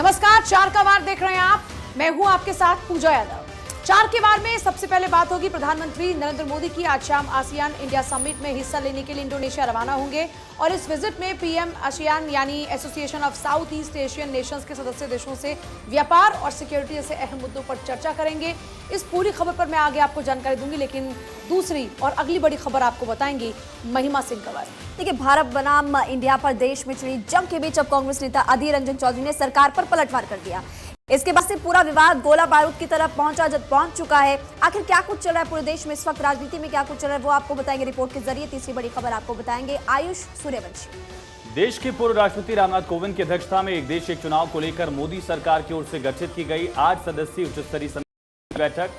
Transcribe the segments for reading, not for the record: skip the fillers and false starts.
नमस्कार, चार का वार देख रहे हैं आप। मैं हूं आपके साथ पूजा यादव। चार के वार में सबसे पहले बात होगी प्रधानमंत्री नरेंद्र मोदी की। आज शाम आसियान इंडिया समिट में हिस्सा लेने के लिए इंडोनेशिया रवाना होंगे और इस विजिट में पीएम आसियान यानी association of south east Asian Nations के सदस्य देशों से व्यापार और सिक्योरिटी जैसे अहम मुद्दों पर चर्चा करेंगे। इस पूरी खबर पर मैं आगे आपको जानकारी दूंगी, लेकिन दूसरी और अगली बड़ी खबर आपको बताएंगी महिमा सिंह कंवर। देखिए, भारत बनाम इंडिया पर देश में छिड़ी जंग के बीच अब कांग्रेस नेता अधीर रंजन चौधरी ने सरकार पर पलटवार कर दिया। इसके बाद से पूरा विवाद गोला बारूद की तरफ पहुंच चुका है। आखिर क्या कुछ चल रहा है पूरे देश में, इस वक्त राजनीति में क्या कुछ चल रहा है, वो आपको बताएंगे रिपोर्ट के जरिए। तीसरी बड़ी खबर आपको बताएंगे आयुष सूर्यवंशी। देश के पूर्व राष्ट्रपति रामनाथ कोविंद की अध्यक्षता में एक देश एक चुनाव को लेकर मोदी सरकार की ओर से गठित की गई 8 सदस्यीय उच्च स्तरीय समिति की बैठक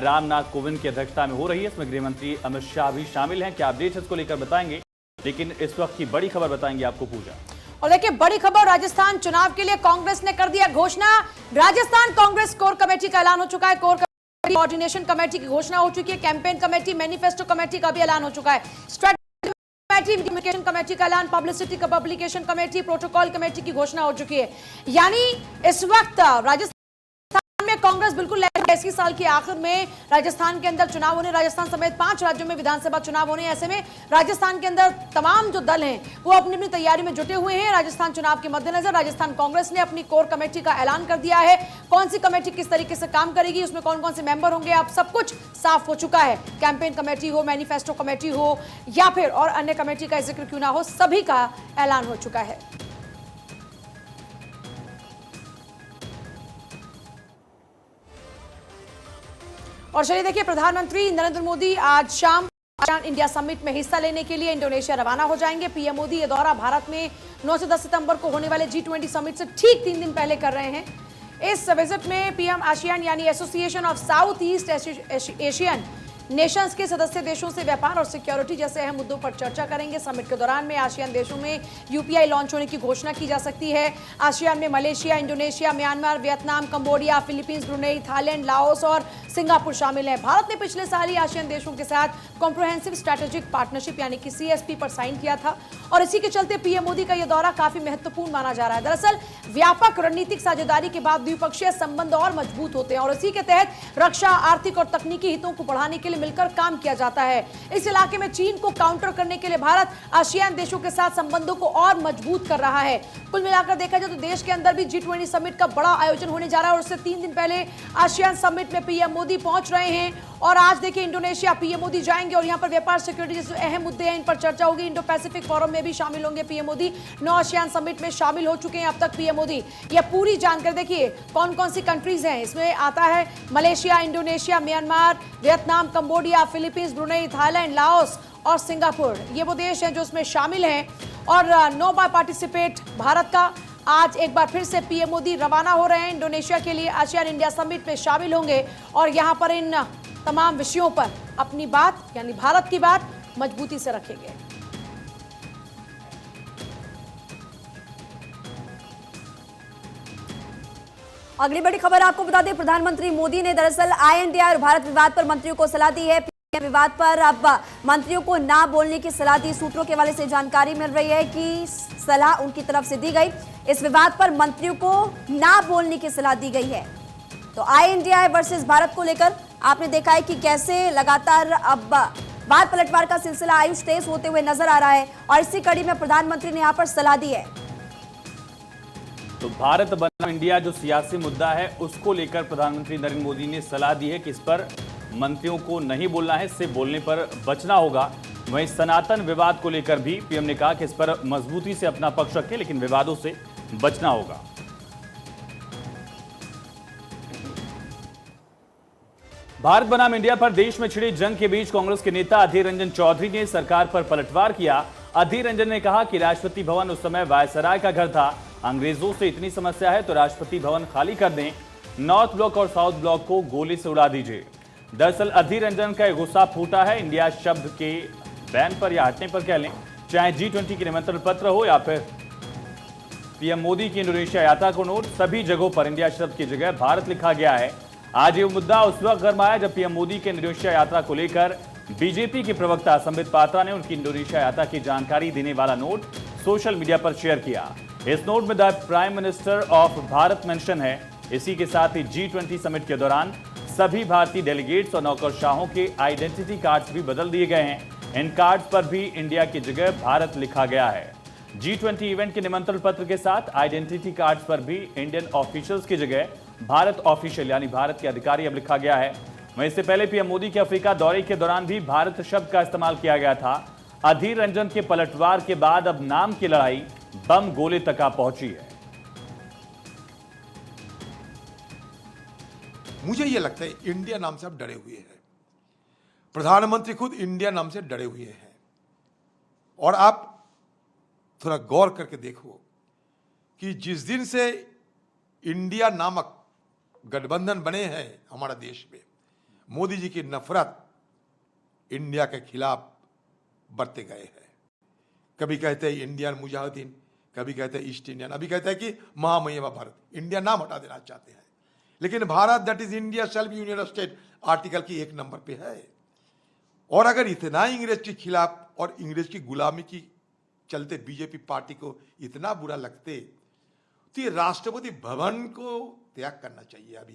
रामनाथ कोविंद की अध्यक्षता में हो रही है। इसमें गृह मंत्री अमित शाह भी शामिल हैं। क्या अपडेट इसको लेकर बताएंगे, लेकिन इस वक्त की बड़ी खबर बताएंगे आपको पूजा। और देखिए, बड़ी खबर, राजस्थान चुनाव के लिए कांग्रेस ने कर दिया घोषणा। राजस्थान कांग्रेस कोर कमेटी का ऐलान हो चुका है। कोर कमेटी कोऑर्डिनेशन कमेटी की घोषणा हो चुकी है। कैंपेन कमेटी, मैनिफेस्टो कमेटी का भी ऐलान हो चुका है। स्ट्रेटेजी कमेटी, कम्युनिकेशन कमेटी का ऐलान, पब्लिकेशन कमेटी, प्रोटोकॉल कमेटी की घोषणा हो चुकी है। यानी इस वक्त राजस्थान में कांग्रेस बिल्कुल इसी साल के आखिर में राजस्थान के अंदर चुनाव होने, राजस्थान समेत 5 राज्यों में विधानसभा चुनाव होने। ऐसे में राजस्थान के अंदर तमाम जो दल हैं वो अपनी अपनी तैयारी में जुटे हुए हैं। राजस्थान चुनाव के मद्देनजर राजस्थान कांग्रेस ने अपनी कोर कमेटी का ऐलान कर दिया है। कौन सी कमेटी किस तरीके से काम करेगी, उसमें कौन कौन से मेंबर होंगे, अब सब कुछ साफ हो चुका है। कैंपेन कमेटी हो, मैनिफेस्टो कमेटी हो या फिर और अन्य कमेटी का जिक्र क्यों ना हो, सभी का ऐलान हो चुका है। और चलिए देखिए, प्रधानमंत्री नरेंद्र मोदी आज शाम आसियान इंडिया समिट में हिस्सा लेने के लिए इंडोनेशिया रवाना हो जाएंगे। पीएम मोदी ये दौरा भारत में 9 से 10 सितंबर को होने वाले G20 समिट से ठीक 3 दिन पहले कर रहे हैं। इस विजिट में पीएम आसियान यानी association of south east Asian Nations के सदस्य देशों से व्यापार और सिक्योरिटी जैसे अहम मुद्दों पर चर्चा करेंगे। समिट के दौरान में आसियान देशों में यूपीआई लॉन्च होने की घोषणा की जा सकती है। आसियान में Malaysia, Indonesia, Myanmar, Vietnam, Cambodia, Philippines, Brunei, Thailand, Laos और सिंगापुर शामिल हैं। भारत ने पिछले साल ही आसियान देशों के साथ कॉम्प्रिहेंसिव स्ट्रैटेजिक पार्टनरशिप यानी कि CSP पर साइन किया था और इसी के चलते पीएम मोदी का यह दौरा काफी महत्वपूर्ण माना जा रहा है। दरअसल व्यापक रणनीतिक साझेदारी के बाद द्विपक्षीय संबंध और मजबूत होते हैं और इसी के तहत रक्षा, आर्थिक और तकनीकी हितों को बढ़ाने के लिए मिलकर काम किया जाता है। इस इलाके में चीन को काउंटर करने के लिए भारत आसियान देशों के साथ संबंधों को और मजबूत कर रहा है। कुल मिलाकर देखा जाए तो देश के अंदर भी G20 समिट का बड़ा आयोजन होने जा रहा है और उससे 3 दिन पहले आसियान समिट में पीएम मोदी पहुंच रहे हैं। और आज देखिए, इंडोनेशिया पीएम मोदी जाएंगे और यहां पर व्यापार, सिक्योरिटी जैसे अहम मुद्दे हैं, इन पर चर्चा होगी। इंडो पैसिफिक फोरम में भी शामिल होंगे पीएम मोदी। 9 आसियान समिट में शामिल हो चुके हैं अब तक पीएम मोदी। यह पूरी जानकारी देखिए कौन कौन सी कंट्रीज हैं। इसमें आता है Malaysia, Indonesia, Myanmar, Vietnam, Cambodia, Philippines, Brunei, Thailand, Laos और सिंगापुर। ये वो देश हैं जो इसमें शामिल हैं। और नो बाय पार्टिसिपेट भारत का आज एक बार फिर से पीएम मोदी रवाना हो रहे हैं इंडोनेशिया के लिए। आसियान इंडिया समिट में शामिल होंगे और यहां पर इन तमाम विषयों पर अपनी बात यानी भारत की बात मजबूती से रखेंगे। अगली बड़ी खबर आपको बता दें, प्रधानमंत्री मोदी ने दरअसल INDI और भारत विवाद पर मंत्रियों को सलाह दी है। विवाद पर अब मंत्रियों को ना बोलने की सलाह दी। सूत्रों के हवाले से जानकारी मिल रही है कि सलाह उनकी तरफ से दी गई। इस विवाद पर मंत्रियों को ना बोलने की सलाह दी गई है। तो INDI वर्सेस भारत को लेकर आपने देखा है कि कैसे लगातार अब वाद पलटवार का सिलसिला आयुष तेज होते हुए नजर आ रहा है और इसी कड़ी में प्रधानमंत्री ने यहाँ पर सलाह दी है। तो भारत बनाम इंडिया जो सियासी मुद्दा है उसको लेकर प्रधानमंत्री नरेंद्र मोदी ने सलाह दी है कि इस पर मंत्रियों को नहीं बोलना है, इससे बोलने पर बचना होगा। वहीं सनातन विवाद को लेकर भी पीएम ने कहा कि इस पर मजबूती से अपना पक्ष रखें, लेकिन विवादों से बचना होगा। भारत बनाम इंडिया पर देश में छिड़ी जंग के बीच कांग्रेस के नेता अधीर रंजन चौधरी ने सरकार पर पलटवार किया। अधीर रंजन ने कहा कि राष्ट्रपति भवन उस समय वायसराय का घर था। अंग्रेजों से इतनी समस्या है तो राष्ट्रपति भवन खाली कर दें, नॉर्थ ब्लॉक और साउथ ब्लॉक को गोली से उड़ा दीजिए। दरअसल अधीर रंजन का गुस्सा फूटा है इंडिया शब्द के बैन पर या हटने पर कह लें, चाहे G20 के निमंत्रण पत्र हो या फिर पीएम मोदी की इंडोनेशिया यात्रा को नोट, सभी जगहों पर इंडिया शब्द की जगह भारत लिखा गया है। आज ये मुद्दा उस वक्त गरमाया जब पीएम मोदी के इंडोनेशिया यात्रा को लेकर बीजेपी के प्रवक्ता संबित पात्रा ने उनकी इंडोनेशिया यात्रा की जानकारी देने वाला नोट सोशल मीडिया पर शेयर किया। इस नोट में the prime minister of Bharat mention है। इसी के साथ ही G20 समिट के दौरान सभी भारतीय डेलीगेट्स और नौकरशाहों के आइडेंटिटी कार्ड्स भी बदल दिए गए हैं। इन कार्ड्स पर भी इंडिया की जगह भारत लिखा गया है। G20 इवेंट के निमंत्रण पत्र के साथ आइडेंटिटी कार्ड्स पर भी इंडियन ऑफिशियल्स की जगह भारत ऑफिशियल यानी भारत के अधिकारी अब लिखा गया है। वहीं इससे पहले पीएम मोदी के अफ्रीका दौरे के दौरान भी भारत शब्द का इस्तेमाल किया गया था। अधीर रंजन के पलटवार के बाद अब नाम की लड़ाई बम गोले तक आ पहुंची है। मुझे यह लगता है इंडिया नाम से आप डरे हुए हैं। प्रधानमंत्री खुद इंडिया नाम से डरे हुए हैं। और आप थोड़ा गौर करके देखो कि जिस दिन से इंडिया नामक गठबंधन बने हैं हमारा देश में, मोदी जी की नफरत इंडिया के खिलाफ बढ़ते गए हैं। कभी कहते हैं इंडियन मुजाहिदीन, कभी कहते हैं ईस्ट इंडियन, अभी कहते हैं कि महामहिम भारत। इंडिया नाम हटा देना चाहते हैं, लेकिन Bharat that is India shall be union state article की 1 नंबर पे है। और अगर इतना इंग्रेज के खिलाफ और इंग्रेज की गुलामी की चलते बीजेपी पार्टी को इतना बुरा लगते तो ये राष्ट्रपति भवन को त्याग करना चाहिए अभी।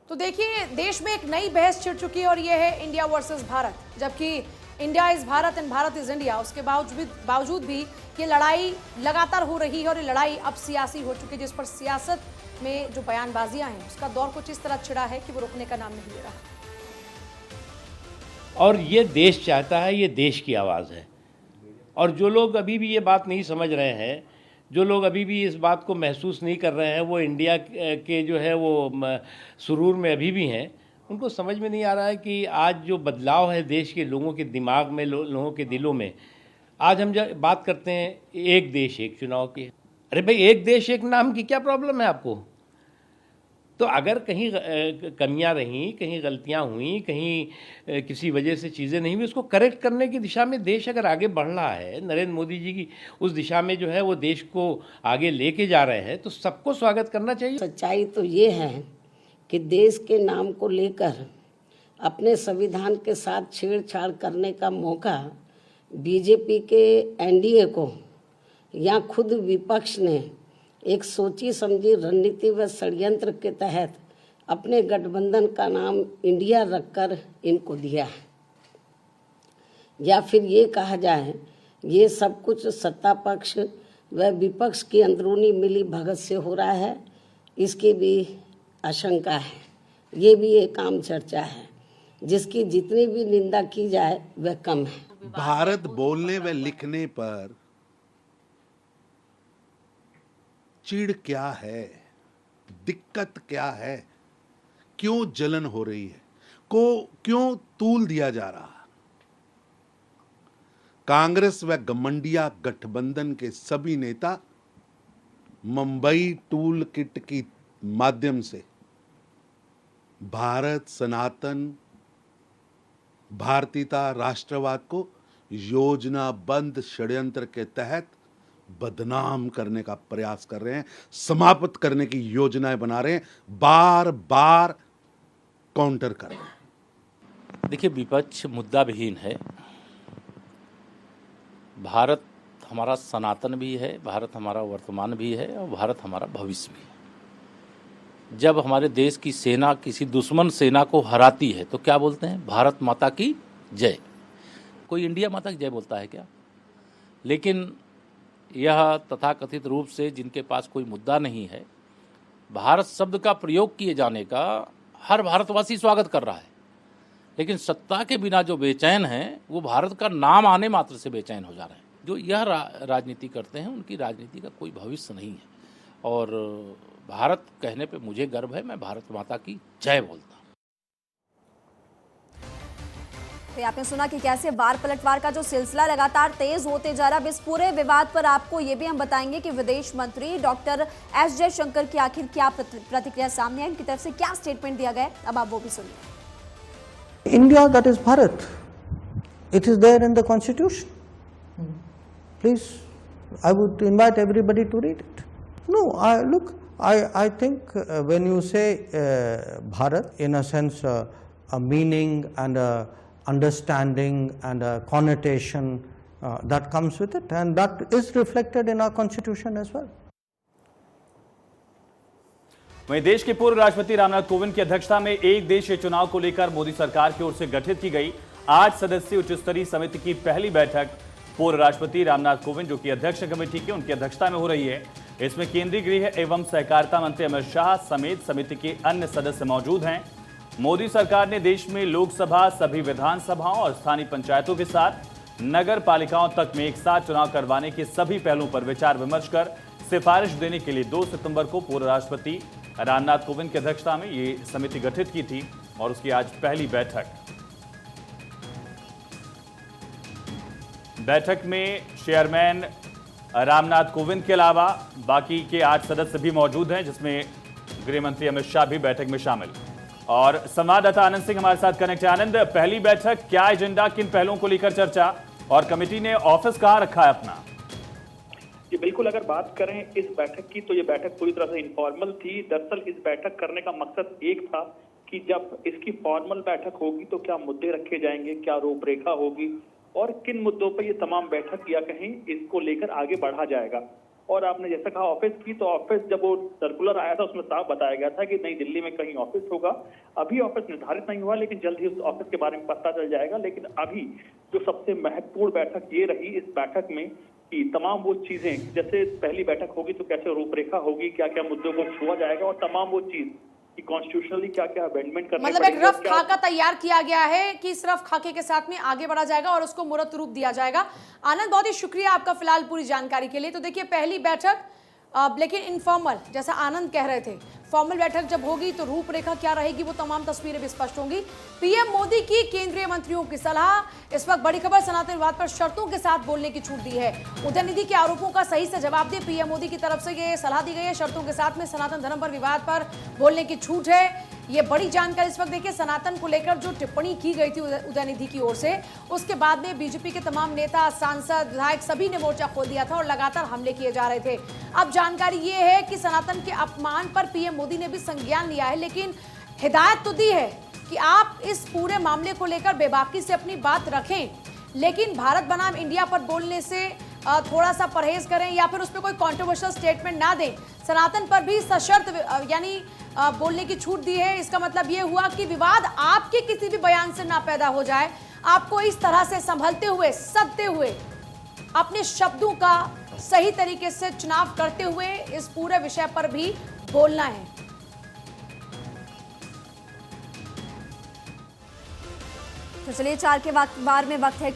तो देखिए, देश में एक नई बहस छिड़ चुकी है और यह है इंडिया वर्सेस भारत। जबकि India is Bharat and Bharat is India, उसके बावजूद भी ये लड़ाई लगातार हो रही है और ये लड़ाई अब सियासी हो चुकी है, जिस पर सियासत में जो बयानबाजियां हैं उसका दौर कुछ इस तरह छिड़ा है कि वो रुकने का नाम नहीं ले रहा। और ये देश चाहता है, ये देश की आवाज़ है। और जो लोग अभी भी ये बात नहीं समझ रहे हैं, जो लोग अभी भी इस बात को महसूस नहीं कर रहे हैं, वो इंडिया के जो है वो सुरूर में अभी भी हैं। उनको समझ में नहीं आ रहा है कि आज जो बदलाव है देश के लोगों के दिमाग में, लोगों के दिलों में, आज हम जब बात करते हैं एक देश एक चुनाव की, अरे भाई एक देश एक नाम की क्या प्रॉब्लम है आपको? तो अगर कहीं कमियां रहीं, कहीं गलतियां हुई, कहीं किसी वजह से चीज़ें नहीं हुई, उसको करेक्ट करने की दिशा में देश अगर आगे बढ़ रहा है, नरेंद्र मोदी जी की उस दिशा में जो है वो देश को आगे लेके जा रहे हैं, तो सबको स्वागत करना चाहिए। सच्चाई तो ये है कि देश के नाम को लेकर अपने संविधान के साथ छेड़छाड़ करने का मौका बीजेपी के एनडीए को या खुद विपक्ष ने एक सोची समझी रणनीति व षड्यंत्र के तहत अपने गठबंधन का नाम इंडिया रखकर इनको दिया है। या फिर ये कहा जाए ये सब कुछ सत्ता पक्ष व विपक्ष की अंदरूनी मिली भगत से हो रहा है, इसकी भी आशंका है। ये भी एक आम चर्चा है जिसकी जितनी भी निंदा की जाए वह कम है। भारत बोलने व लिखने पर चिढ़ क्या है, दिक्कत क्या है, क्यों जलन हो रही है, क्यों तूल दिया जा रहा? कांग्रेस व गठबंधन गठबंधन के सभी नेता मुंबई टूल किट की माध्यम से भारत सनातन भारतीयता राष्ट्रवाद को योजनाबद्ध षड्यंत्र के तहत बदनाम करने का प्रयास कर रहे हैं, समाप्त करने की योजनाएं बना रहे हैं, बार बार काउंटर कर रहे हैं। देखिए, विपक्ष मुद्दा विहीन है। भारत हमारा सनातन भी है, भारत हमारा वर्तमान भी है और भारत हमारा भविष्य भी है। जब हमारे देश की सेना किसी दुश्मन सेना को हराती है तो क्या बोलते हैं? भारत माता की जय। कोई इंडिया माता की जय बोलता है क्या? लेकिन यह तथाकथित रूप से जिनके पास कोई मुद्दा नहीं है, भारत शब्द का प्रयोग किए जाने का हर भारतवासी स्वागत कर रहा है, लेकिन सत्ता के बिना जो बेचैन हैं वो भारत का नाम आने मात्र से बेचैन हो जा रहे हैं। जो यह राजनीति करते हैं उनकी राजनीति का कोई भविष्य नहीं है। और भारत कहने पे मुझे गर्व है, मैं भारत माता की जय बोलता हूँ। तो आपने सुना कि कैसे वार पलटवार का जो सिलसिला लगातार तेज होते जा रहा है। इस पूरे विवाद पर आपको ये भी हम बताएंगे कि विदेश मंत्री डॉक्टर एस जयशंकर की आखिर क्या प्रतिक्रिया सामने है, इनकी तरफ से क्या स्टेटमेंट दिया गया है, अब आप वो भी सुनिए। India, that is Bharat. It is there in the constitution. Please, I would invite everybody to read it. No, I think when you say Bharat, in a sense, a meaning and a understanding and a connotation that comes with it, and that is reflected in our constitution as well. वहीं देश के पूर्व राष्ट्रपति रामनाथ कोविंद की अध्यक्षता में एक देशीय चुनाव को लेकर मोदी सरकार की ओर से गठित की गई 8 सदस्यीय उच्च स्तरीय समिति की पहली बैठक पूर्व राष्ट्रपति रामनाथ कोविंद, जो कि अध्यक्ष कमेटी की, उनकी अध्यक्षता में हो रही है। इसमें केंद्रीय गृह एवं सहकारिता मंत्री अमित शाह समेत समिति के अन्य सदस्य मौजूद हैं। मोदी सरकार ने देश में लोकसभा, सभी विधानसभाओं और स्थानीय पंचायतों के साथ नगर पालिकाओं तक में एक साथ चुनाव करवाने के सभी पहलुओं पर विचार विमर्श कर सिफारिश देने के लिए 2 सितंबर को पूर्व राष्ट्रपति रामनाथ कोविंद की अध्यक्षता में ये समिति गठित की थी और उसकी आज पहली बैठक में चेयरमैन रामनाथ कोविंद के अलावा बाकी के 8 सदस्य भी मौजूद हैं, जिसमें गृह मंत्री अमित शाह भी बैठक में शामिल। और संवाददाता आनंद सिंह हमारे साथ कनेक्ट है। आनंद, पहली बैठक, क्या एजेंडा, किन पहलुओं को लेकर चर्चा, और कमेटी ने ऑफिस कहां रखा है अपना? जी बिल्कुल, अगर बात करें इस बैठक की तो ये बैठक पूरी तरह से इनफॉर्मल थी। दरअसल इस बैठक करने का मकसद एक था कि जब इसकी फॉर्मल बैठक होगी तो क्या मुद्दे रखे जाएंगे, क्या रूपरेखा होगी और किन मुद्दों पर ये तमाम बैठक या कहीं इसको लेकर आगे बढ़ा जाएगा। और आपने जैसा कहा ऑफिस की, तो ऑफिस जब वो सर्कुलर आया था उसमें साफ बताया गया था कि नई दिल्ली में कहीं ऑफिस होगा। अभी ऑफिस निर्धारित नहीं हुआ, लेकिन जल्द ही उस ऑफिस के बारे में पता चल जाएगा। लेकिन अभी जो सबसे महत्वपूर्ण बैठक ये रही इस बैठक में कि तमाम वो चीजें, जैसे पहली बैठक होगी तो कैसे रूपरेखा होगी, क्या क्या मुद्दों को छुआ जाएगा और तमाम वो चीज कि कॉन्स्टिट्यूशनली क्या क्या अमेंडमेंट करने मतलब एक रफ खाका तैयार किया गया है कि इस रफ खाके के साथ में आगे बढ़ा जाएगा और उसको मूर्त रूप दिया जाएगा। आनंद, बहुत ही शुक्रिया आपका फिलहाल पूरी जानकारी के लिए। तो देखिए, पहली बैठक लेकिन इनफॉर्मल, जैसा आनंद कह रहे थे, फॉर्मल बैठक जब होगी तो रूपरेखा क्या रहेगी वो तमाम तस्वीरें भी स्पष्ट होंगी। पीएम मोदी की केंद्रीय मंत्रियों की सलाह। इस वक्त बड़ी खबर, सनातन विवाद पर शर्तों के साथ बोलने की छूट दी है। उदयनिधि के आरोपों का सही से जवाब दे पीएम मोदी की तरफ से ये सलाह दी गई है। शर्तों के साथ में सनातन धर्म पर विवाद पर बोलने की छूट है। ये बड़ी जानकारी इस वक्त देखिए, सनातन को लेकर जो टिप्पणी की गई थी उदयनिधि की ओर से, उसके बाद में बीजेपी के तमाम नेता, सांसद, विधायक सभी ने मोर्चा खोल दिया था और लगातार हमले किए जा रहे थे। अब जानकारी ये है कि सनातन के अपमान पर पीएम मोदी ने भी संज्ञान लिया है, लेकिन हिदायत तो दी है कि आप इस पूरे मामले को लेकर बेबाकी से अपनी बात रखें, लेकिन भारत बनाम इंडिया पर बोलने से थोड़ा सा परहेज करें या फिर उस पर कोई कॉन्ट्रोवर्शियल स्टेटमेंट ना दें। सनातन पर भी सशर्त यानी बोलने की छूट दी है। इसका मतलब ये हुआ कि विवाद आपके किसी भी बयान से ना पैदा हो जाए। आपको इस तरह से संभलते हुए, सदते हुए, अपने शब्दों का सही तरीके से चुनाव करते हुए इस पूरे विषय पर भी बोलना है। तो चलिए 4 के बार में वक्त है